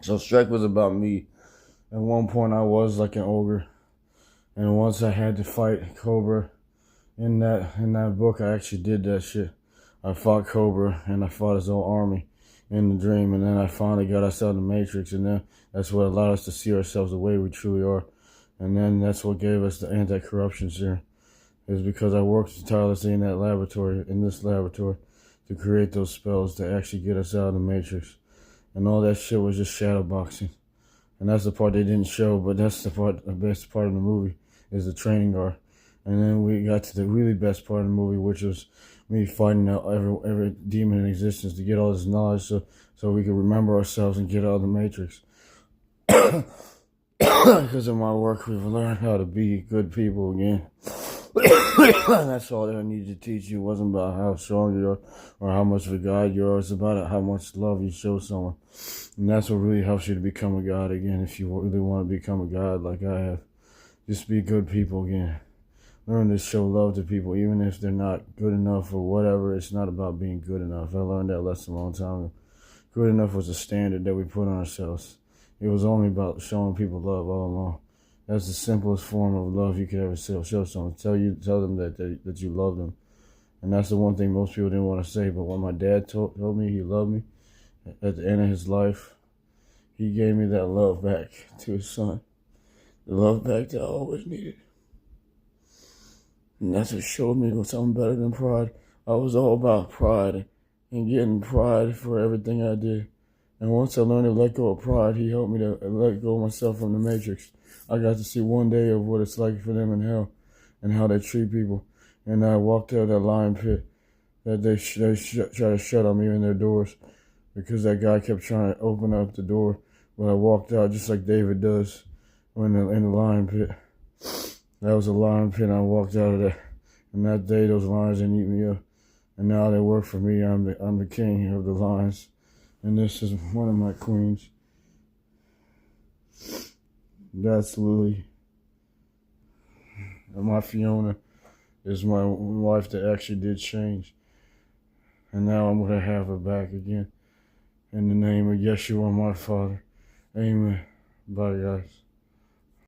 So Shrek was about me. At one point, I was like an ogre, and once I had to fight Cobra in that book, I actually did that shit. I fought Cobra and I fought his whole army in the dream, and then I finally got us out of the Matrix, and then that's what allowed us to see ourselves the way we truly are, and then that's what gave us the anti-corruption serum. It was because I worked tirelessly in this laboratory, to create those spells to actually get us out of the Matrix, and all that shit was just shadow boxing. And that's the part they didn't show, but that's the best part of the movie, is the training arc. And then we got to the really best part of the movie, which was me fighting out every demon in existence to get all this knowledge, so we could remember ourselves and get out of the Matrix. Because of my work, we've learned how to be good people again. And that's all that I needed to teach you. It wasn't about how strong you are or how much of a god you are. It's about how much love you show someone. And that's what really helps you to become a god again, if you really want to become a god like I have. Just be good people again. Learn to show love to people, even if they're not good enough or whatever. It's not about being good enough. I learned that lesson a long time ago. Good enough was a standard that we put on ourselves. It was only about showing people love all along. That's the simplest form of love you could ever show someone. Tell them that you love them. And that's the one thing most people didn't want to say. But when my dad told me he loved me, at the end of his life, he gave me that love back to his son. The love back that I always needed. And that's what showed me something better than pride. I was all about pride and getting pride for everything I did. And once I learned to let go of pride, he helped me to let go of myself from the Matrix. I got to see one day of what it's like for them in hell and how they treat people. And I walked out of that lion pit that they try to shut on me in their doors, because that guy kept trying to open up the door. But I walked out just like David does in the lion pit. That was a lion pit, and I walked out of there. And that day, those lions didn't eat me up. And now they work for me. I'm the king of the lions. And this is one of my queens. That's Lily. And my Fiona is my wife that actually did change. And now I'm going to have her back again. In the name of Yeshua, my Father. Amen. Bye, guys.